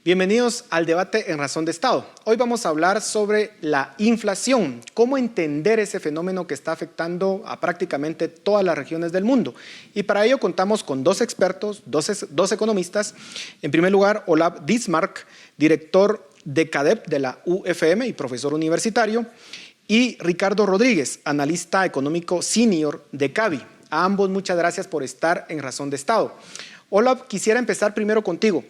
Bienvenidos al debate en Razón de Estado. Hoy vamos a hablar sobre la inflación, cómo entender ese fenómeno que está afectando a prácticamente todas las regiones del mundo. Y para ello contamos con dos expertos, dos economistas. En primer lugar, Olav Dismark, director de CADEP de la UFM y profesor universitario, y Ricardo Rodríguez, analista económico senior de CABI. A ambos muchas gracias por estar en Razón de Estado. Olav, quisiera empezar primero contigo.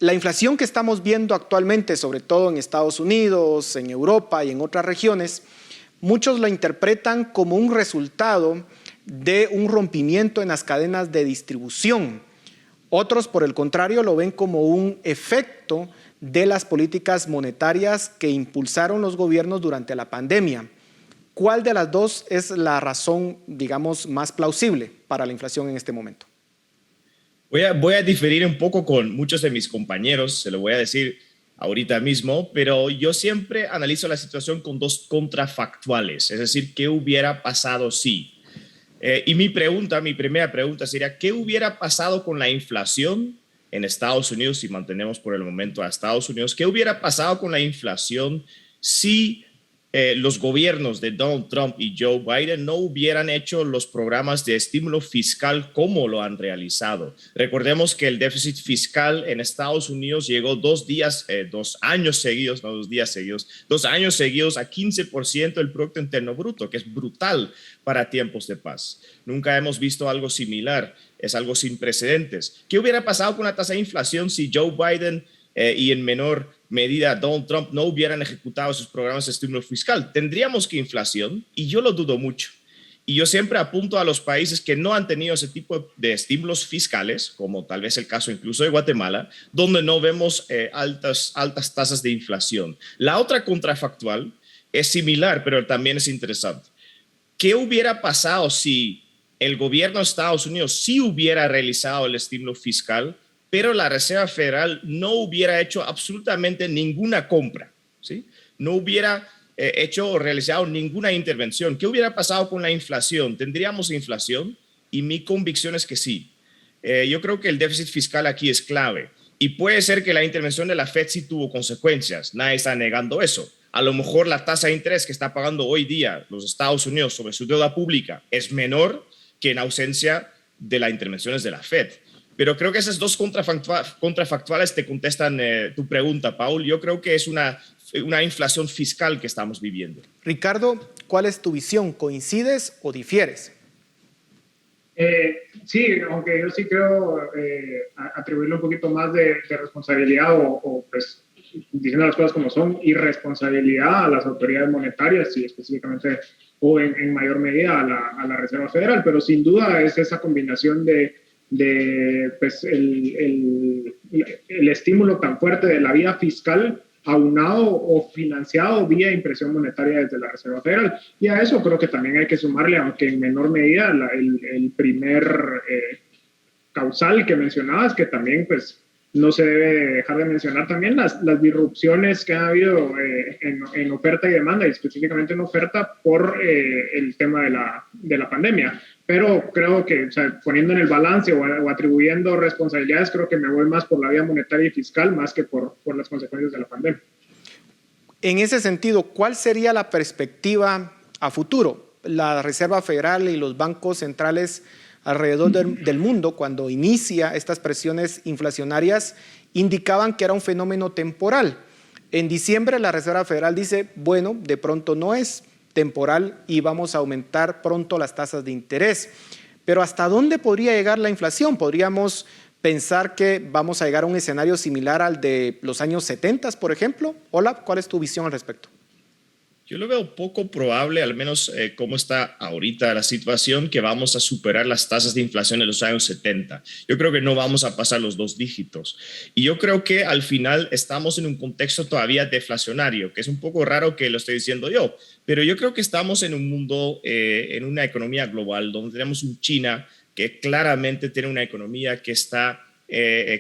La inflación que estamos viendo actualmente, sobre todo en Estados Unidos, en Europa y en otras regiones, muchos la interpretan como un resultado de un rompimiento en las cadenas de distribución. Otros, por el contrario, lo ven como un efecto de las políticas monetarias que impulsaron los gobiernos durante la pandemia. ¿Cuál de las dos es la razón, digamos, más plausible para la inflación en este momento? Voy a diferir un poco con muchos de mis compañeros, se lo voy a decir ahorita mismo, pero yo siempre analizo la situación con dos contrafactuales, es decir, ¿qué hubiera pasado si? Y mi primera pregunta sería, ¿qué hubiera pasado con la inflación en Estados Unidos, si mantenemos por el momento a Estados Unidos? ¿Qué hubiera pasado con la inflación si los gobiernos de Donald Trump y Joe Biden no hubieran hecho los programas de estímulo fiscal como lo han realizado? Recordemos que el déficit fiscal en Estados Unidos llegó 2 años seguidos a 15% del Producto Interno Bruto, que es brutal para tiempos de paz. Nunca hemos visto algo similar, es algo sin precedentes. ¿Qué hubiera pasado con la tasa de inflación si Joe Biden y en menor medida Donald Trump no hubieran ejecutado sus programas de estímulo fiscal? Tendríamos que inflación, y yo lo dudo mucho. Y yo siempre apunto a los países que no han tenido ese tipo de estímulos fiscales, como tal vez el caso incluso de Guatemala, donde no vemos altas tasas de inflación. La otra contrafactual es similar, pero también es interesante. ¿Qué hubiera pasado si el gobierno de Estados Unidos sí hubiera realizado el estímulo fiscal, pero la Reserva Federal no hubiera hecho absolutamente ninguna compra, ¿sí? No hubiera hecho o realizado ninguna intervención? ¿Qué hubiera pasado con la inflación? ¿Tendríamos inflación? Y mi convicción es que sí. Yo creo que el déficit fiscal aquí es clave. Y puede ser que la intervención de la Fed sí tuvo consecuencias. Nadie está negando eso. A lo mejor la tasa de interés que está pagando hoy día los Estados Unidos sobre su deuda pública es menor que en ausencia de las intervenciones de la Fed. Pero creo que esas dos contrafactuales te contestan tu pregunta, Paul. Yo creo que es una inflación fiscal que estamos viviendo. Ricardo, ¿cuál es tu visión? ¿Coincides o difieres? Sí, aunque yo sí creo atribuirle un poquito más de responsabilidad o pues diciendo las cosas como son, irresponsabilidad a las autoridades monetarias y específicamente o en mayor medida a la Reserva Federal, pero sin duda es esa combinación de pues el estímulo tan fuerte de la vía fiscal aunado o financiado vía impresión monetaria desde la Reserva Federal. Y a eso creo que también hay que sumarle, aunque en menor medida, el primer causal que mencionabas, que también pues no se debe dejar de mencionar también las disrupciones que ha habido en oferta y demanda, y específicamente en oferta por el tema de la pandemia. Pero creo que, o sea, poniendo en el balance o atribuyendo responsabilidades, creo que me voy más por la vía monetaria y fiscal más que por las consecuencias de la pandemia. En ese sentido, ¿cuál sería la perspectiva a futuro? La Reserva Federal y los bancos centrales alrededor del mundo, cuando inicia estas presiones inflacionarias, indicaban que era un fenómeno temporal. En diciembre la Reserva Federal dice, bueno, de pronto no es temporal y vamos a aumentar pronto las tasas de interés. Pero ¿hasta dónde podría llegar la inflación? ¿Podríamos pensar que vamos a llegar a un escenario similar al de los años 70, por ejemplo? Hola, ¿cuál es tu visión al respecto? Yo lo veo poco probable, al menos cómo está ahorita la situación, que vamos a superar las tasas de inflación de los años 70. Yo creo que no vamos a pasar los 2 dígitos. Y yo creo que al final estamos en un contexto todavía deflacionario, que es un poco raro que lo esté diciendo yo, pero yo creo que estamos en un mundo, en una economía global, donde tenemos un China que claramente tiene una economía que está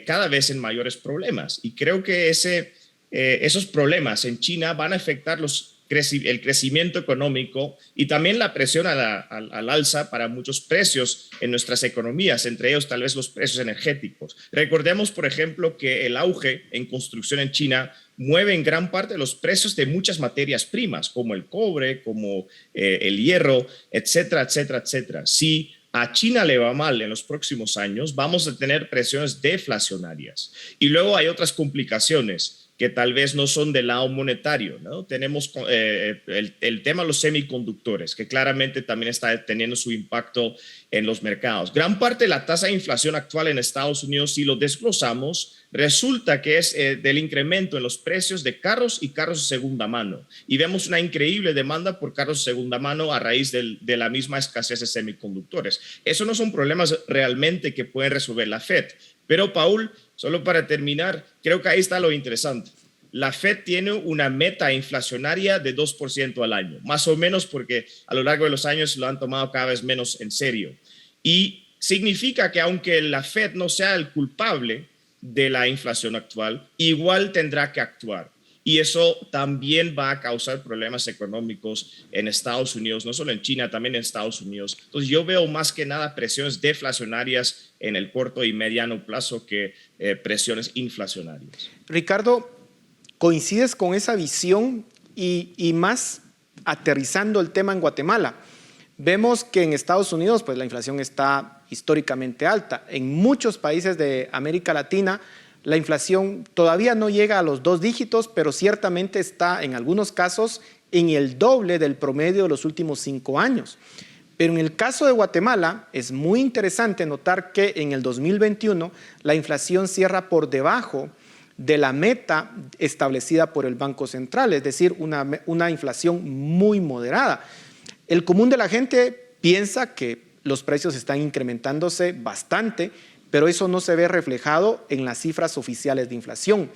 cada vez en mayores problemas. Y creo que esos problemas en China van a afectar los el crecimiento económico y también la presión al alza para muchos precios en nuestras economías, entre ellos tal vez los precios energéticos. Recordemos, por ejemplo, que el auge en construcción en China mueve en gran parte los precios de muchas materias primas, como el cobre, como el hierro, etcétera, etcétera, etcétera. Si a China le va mal en los próximos años, vamos a tener presiones deflacionarias. Y luego hay otras complicaciones que tal vez no son del lado monetario, ¿no? Tenemos el tema de los semiconductores, que claramente también está teniendo su impacto en los mercados. Gran parte de la tasa de inflación actual en Estados Unidos, si lo desglosamos, resulta que es del incremento en los precios de carros y carros de segunda mano. Y vemos una increíble demanda por carros de segunda mano a raíz de la misma escasez de semiconductores. Esos no son problemas realmente que pueden resolver la Fed. Pero, Paul, solo para terminar, creo que ahí está lo interesante. La Fed tiene una meta inflacionaria de 2% al año, más o menos porque a lo largo de los años lo han tomado cada vez menos en serio. Y significa que aunque la Fed no sea el culpable de la inflación actual, igual tendrá que actuar. Y eso también va a causar problemas económicos en Estados Unidos, no solo en China, también en Estados Unidos. Entonces yo veo más que nada presiones deflacionarias en el corto y mediano plazo que presiones inflacionarias. Ricardo, ¿coincides con esa visión y más aterrizando el tema en Guatemala? Vemos que en Estados Unidos pues, la inflación está históricamente alta. En muchos países de América Latina la inflación todavía no llega a los 2 dígitos, pero ciertamente está en algunos casos en el doble del promedio de los últimos 5 años. Pero en el caso de Guatemala es muy interesante notar que en el 2021 la inflación cierra por debajo de la meta establecida por el Banco Central, es decir, una inflación muy moderada. El común de la gente piensa que los precios están incrementándose bastante, pero eso no se ve reflejado en las cifras oficiales de inflación.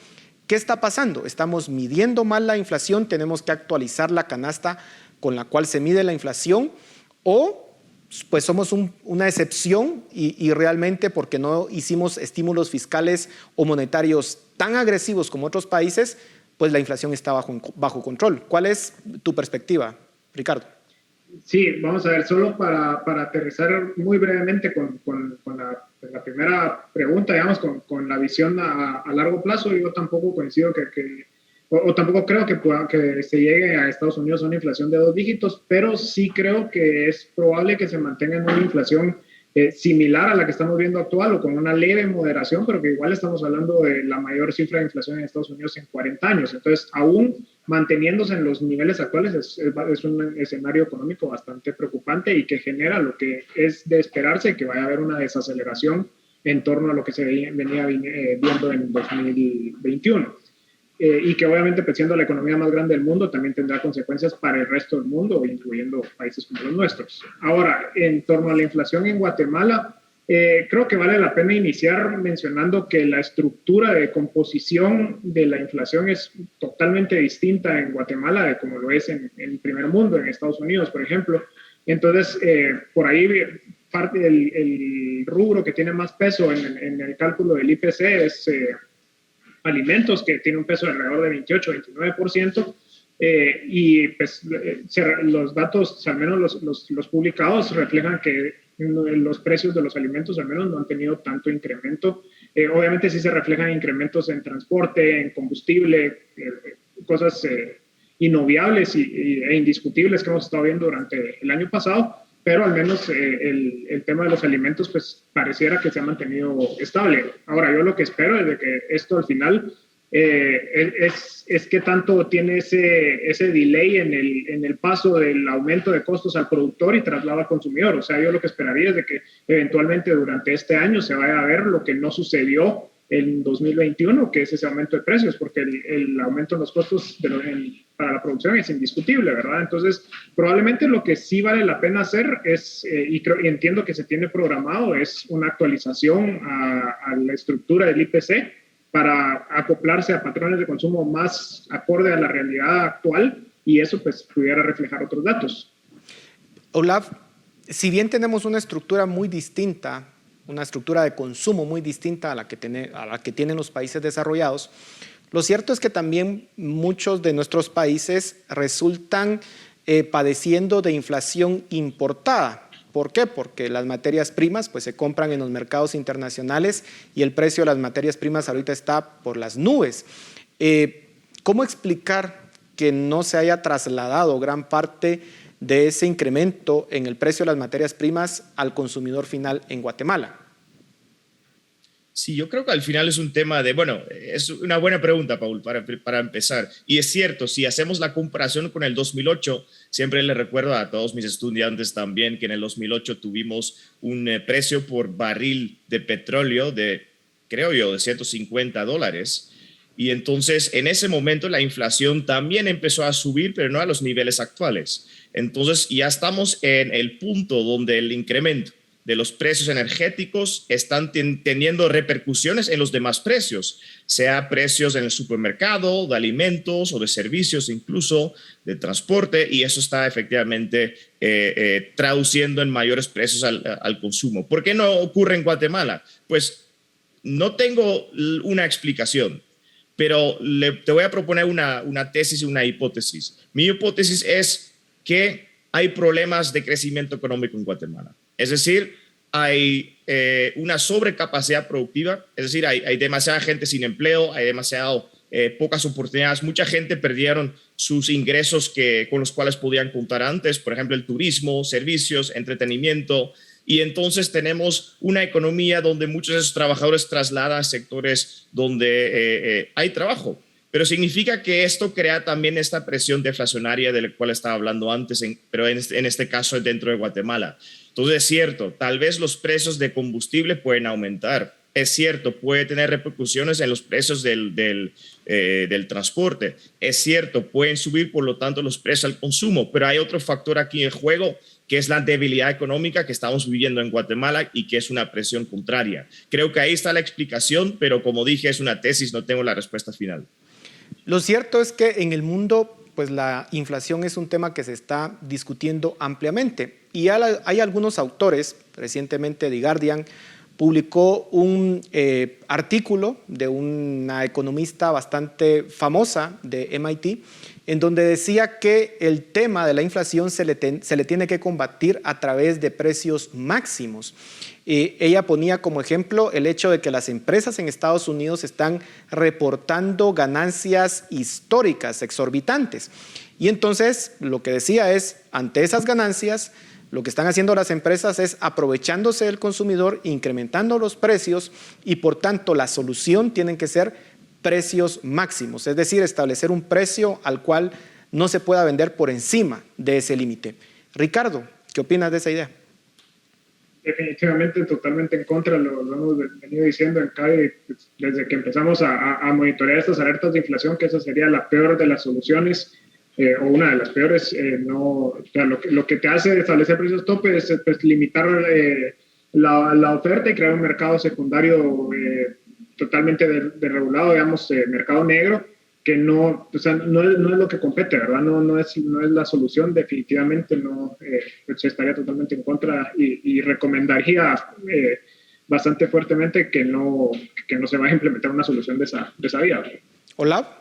¿Qué está pasando? Estamos midiendo mal la inflación, tenemos que actualizar la canasta con la cual se mide la inflación, o pues somos una excepción y realmente porque no hicimos estímulos fiscales o monetarios tan agresivos como otros países, pues la inflación está bajo control. ¿Cuál es tu perspectiva, Ricardo? Sí, vamos a ver, solo para aterrizar muy brevemente con la primera pregunta, digamos, con la visión a largo plazo, yo tampoco coincido o tampoco creo que se llegue a Estados Unidos a una inflación de 2 dígitos, pero sí creo que es probable que se mantenga en una inflación similar a la que estamos viendo actual o con una leve moderación, pero que igual estamos hablando de la mayor cifra de inflación en Estados Unidos en 40 años. Entonces, aún manteniéndose en los niveles actuales es un escenario económico bastante preocupante y que genera lo que es de esperarse que vaya a haber una desaceleración en torno a lo que se venía viendo en 2021. Y que obviamente, pues, siendo la economía más grande del mundo, también tendrá consecuencias para el resto del mundo, incluyendo países como los nuestros. Ahora, en torno a la inflación en Guatemala, creo que vale la pena iniciar mencionando que la estructura de composición de la inflación es totalmente distinta en Guatemala de como lo es en el primer mundo, en Estados Unidos, por ejemplo. Entonces, por ahí parte del rubro que tiene más peso en el cálculo del IPC es alimentos, que tiene un peso de alrededor de 28-29%, y pues los datos, al menos los publicados, reflejan que los precios de los alimentos al menos no han tenido tanto incremento. Obviamente sí se reflejan incrementos en transporte, en combustible, cosas inobviables e indiscutibles que hemos estado viendo durante el año pasado, pero al menos el tema de los alimentos pues pareciera que se ha mantenido estable. Ahora, yo lo que espero es de que esto al final es que tanto tiene ese delay en el paso del aumento de costos al productor y traslado al consumidor. O sea, yo lo que esperaría es de que eventualmente durante este año se vaya a ver lo que no sucedió en 2021, que es ese aumento de precios, porque el aumento en los costos para la producción es indiscutible, ¿verdad? Entonces, probablemente lo que sí vale la pena hacer es, y entiendo que se tiene programado, es una actualización a la estructura del IPC para acoplarse a patrones de consumo más acorde a la realidad actual, y eso pues pudiera reflejar otros datos. Olaf, si bien tenemos una estructura muy distinta, una estructura de consumo muy distinta a la que tienen los países desarrollados, Lo cierto es que también muchos de nuestros países resultan padeciendo de inflación importada. ¿Por qué? Porque las materias primas pues, se compran en los mercados internacionales y el precio de las materias primas ahorita está por las nubes. ¿Cómo explicar que no se haya trasladado gran parte de ese incremento en el precio de las materias primas al consumidor final en Guatemala? Sí, yo creo que al final es un tema de, bueno, es una buena pregunta, Paul, para empezar. Y es cierto, si hacemos la comparación con el 2008, siempre le recuerdo a todos mis estudiantes también que en el 2008 tuvimos un precio por barril de petróleo de, creo yo, de $150. Y entonces, en ese momento, la inflación también empezó a subir, pero no a los niveles actuales. Entonces, ya estamos en el punto donde el incremento de los precios energéticos están teniendo repercusiones en los demás precios, sea precios en el supermercado, de alimentos o de servicios, incluso de transporte, y eso está efectivamente traduciendo en mayores precios al consumo. ¿Por qué no ocurre en Guatemala? Pues no tengo una explicación, pero te voy a proponer una tesis y una hipótesis. Mi hipótesis es que hay problemas de crecimiento económico en Guatemala. Es decir, hay una sobrecapacidad productiva, es decir, hay demasiada gente sin empleo, hay demasiado pocas oportunidades. Mucha gente perdieron sus ingresos con los cuales podían contar antes, por ejemplo, el turismo, servicios, entretenimiento. Y entonces tenemos una economía donde muchos de esos trabajadores trasladan a sectores donde hay trabajo. Pero significa que esto crea también esta presión deflacionaria de la cual estaba hablando antes, pero en este caso dentro de Guatemala. Entonces es cierto, tal vez los precios de combustible pueden aumentar. Es cierto, puede tener repercusiones en los precios del transporte. Es cierto, pueden subir por lo tanto los precios al consumo, pero hay otro factor aquí en juego que es la debilidad económica que estamos viviendo en Guatemala y que es una presión contraria. Creo que ahí está la explicación, pero como dije, es una tesis, no tengo la respuesta final. Lo cierto es que en el mundo, pues la inflación es un tema que se está discutiendo ampliamente y hay algunos autores, recientemente The Guardian publicó un artículo de una economista bastante famosa de MIT, en donde decía que el tema de la inflación se le tiene que combatir a través de precios máximos. Ella ponía como ejemplo el hecho de que las empresas en Estados Unidos están reportando ganancias históricas, exorbitantes. Y entonces lo que decía es, ante esas ganancias, lo que están haciendo las empresas es aprovechándose del consumidor, incrementando los precios y por tanto la solución tienen que ser precios máximos, es decir, establecer un precio al cual no se pueda vender por encima de ese límite. Ricardo, ¿qué opinas de esa idea? Definitivamente, totalmente en contra, lo hemos venido diciendo en CADE desde que empezamos a monitorear estas alertas de inflación, que esa sería la peor de las soluciones, o una de las peores. O sea, lo que te hace establecer precios tope es pues, limitar la oferta y crear un mercado secundario totalmente desregulado, digamos, mercado negro, que no, o sea, no es lo que compete, ¿verdad? No es la solución, definitivamente no, se estaría totalmente en contra y recomendaría bastante fuertemente que no se vaya a implementar una solución de esa vía. Hola.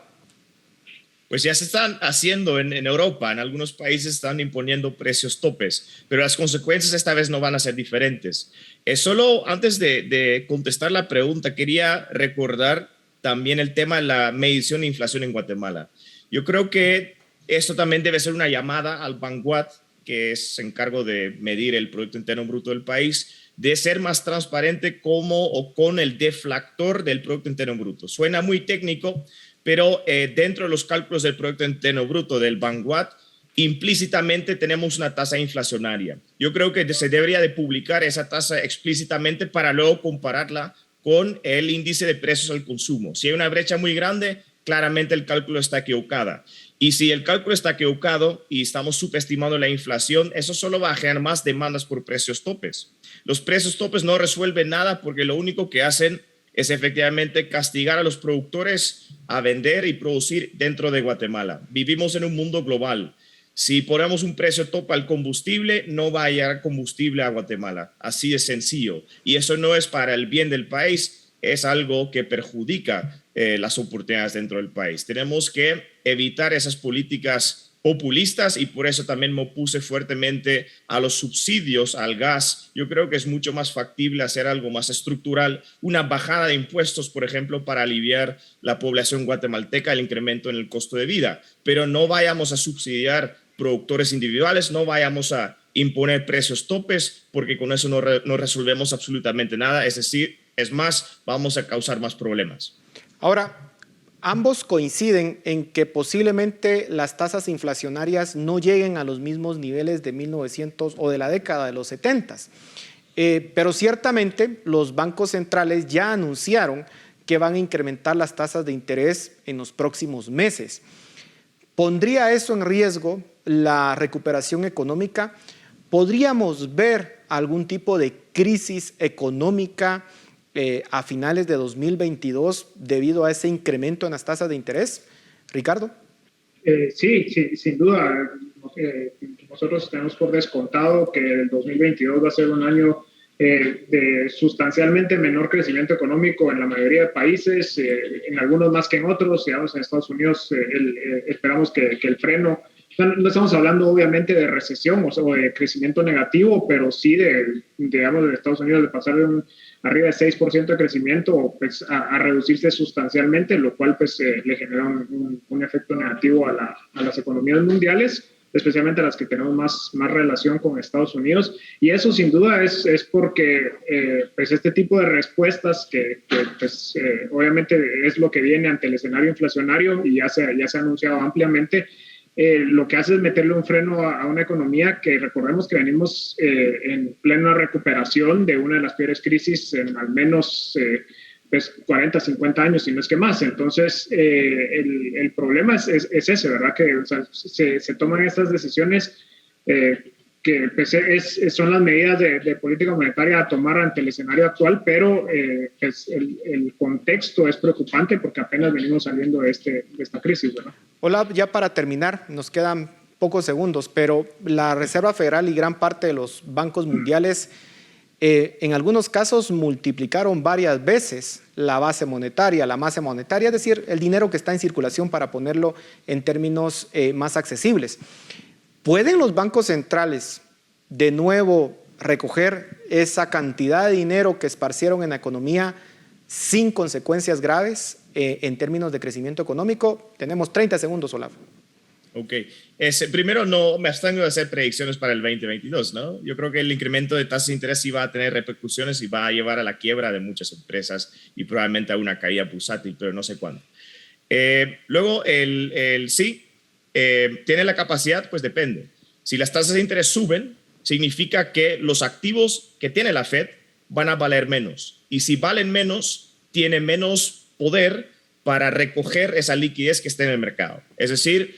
Pues ya se están haciendo en Europa, en algunos países están imponiendo precios topes, pero las consecuencias esta vez no van a ser diferentes. Solo antes de contestar la pregunta, quería recordar también el tema de la medición de inflación en Guatemala. Yo creo que esto también debe ser una llamada al Banguat, que se encarga de medir el Producto Interno Bruto del país, de ser más transparente con el deflactor del Producto Interno Bruto. Suena muy técnico, pero dentro de los cálculos del Producto Interno Bruto del Banguat, implícitamente tenemos una tasa inflacionaria. Yo creo que se debería de publicar esa tasa explícitamente para luego compararla con el índice de precios al consumo. Si hay una brecha muy grande, claramente el cálculo está equivocado. Y si el cálculo está equivocado y estamos subestimando la inflación, eso solo va a generar más demandas por precios topes. Los precios topes no resuelven nada porque lo único que hacen es efectivamente castigar a los productores a vender y producir dentro de Guatemala. Vivimos en un mundo global. Si ponemos un precio tope al combustible, no va a llegar combustible a Guatemala. Así de sencillo. Y eso no es para el bien del país, es algo que perjudica las oportunidades dentro del país. Tenemos que evitar esas políticas populistas y por eso también me opuse fuertemente a los subsidios al gas. Yo creo que es mucho más factible hacer algo más estructural, una bajada de impuestos, por ejemplo, para aliviar la población guatemalteca, el incremento en el costo de vida, pero no vayamos a subsidiar productores individuales, no vayamos a imponer precios topes, porque con eso no resolvemos absolutamente nada, es decir, es más, vamos a causar más problemas. Ahora, ambos coinciden en que posiblemente las tasas inflacionarias no lleguen a los mismos niveles de 1900 o de la década de los 70. Pero ciertamente los bancos centrales ya anunciaron que van a incrementar las tasas de interés en los próximos meses. ¿Pondría eso en riesgo la recuperación económica? ¿Podríamos ver algún tipo de crisis económica a finales de 2022 debido a ese incremento en las tasas de interés? Ricardo. Sí, sin duda. Nosotros tenemos por descontado que el 2022 va a ser un año de sustancialmente menor crecimiento económico en la mayoría de países, en algunos más que en otros. Digamos, en Estados Unidos esperamos que el freno, no estamos hablando obviamente de recesión o de crecimiento negativo, pero sí digamos, de Estados Unidos de pasar de arriba de 6% de crecimiento pues, a reducirse sustancialmente, lo cual pues, le genera un efecto negativo a las economías mundiales, especialmente a las que tenemos más relación con Estados Unidos. Y eso sin duda es porque pues este tipo de respuestas que pues, obviamente es lo que viene ante el escenario inflacionario y ya se ha anunciado ampliamente, lo que hace es meterle un freno a una economía que recordemos que venimos en plena recuperación de una de las peores crisis en al menos pues 40, 50 años, si no es que más. Entonces, el problema es ese, ¿verdad? Que o sea, se toman estas decisiones que pues, son las medidas de política monetaria a tomar ante el escenario actual, pero pues, el contexto es preocupante porque apenas venimos saliendo de esta crisis, ¿verdad? Hola, ya para terminar, nos quedan pocos segundos, pero la Reserva Federal y gran parte de los bancos mundiales en algunos casos multiplicaron varias veces la base monetaria, la masa monetaria, es decir, el dinero que está en circulación para ponerlo en términos más accesibles. ¿Pueden los bancos centrales de nuevo recoger esa cantidad de dinero que esparcieron en la economía sin consecuencias graves en términos de crecimiento económico? Tenemos 30 segundos, Olaf. Ok. Primero, no me abstengo de hacer predicciones para el 2022, ¿no? Yo creo que el incremento de tasas de interés sí va a tener repercusiones y va a llevar a la quiebra de muchas empresas y probablemente a una caída bursátil, pero no sé cuándo. Luego, sí, tiene la capacidad, pues depende. Si las tasas de interés suben, significa que los activos que tiene la Fed van a valer menos. Y si valen menos, tiene menos poder para recoger esa liquidez que está en el mercado. Es decir,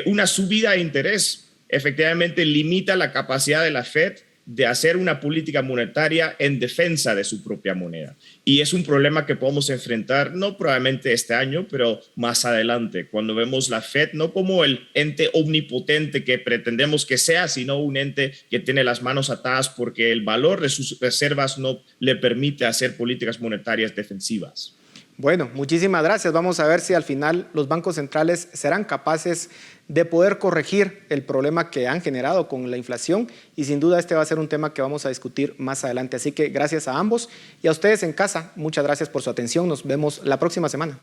una subida de interés efectivamente limita la capacidad de la Fed de hacer una política monetaria en defensa de su propia moneda. Y es un problema que podemos enfrentar, no probablemente este año, pero más adelante, cuando vemos la Fed no como el ente omnipotente que pretendemos que sea, sino un ente que tiene las manos atadas porque el valor de sus reservas no le permite hacer políticas monetarias defensivas. Bueno, muchísimas gracias. Vamos a ver si al final los bancos centrales serán capaces de poder corregir el problema que han generado con la inflación y sin duda este va a ser un tema que vamos a discutir más adelante. Así que gracias a ambos y a ustedes en casa, muchas gracias por su atención. Nos vemos la próxima semana.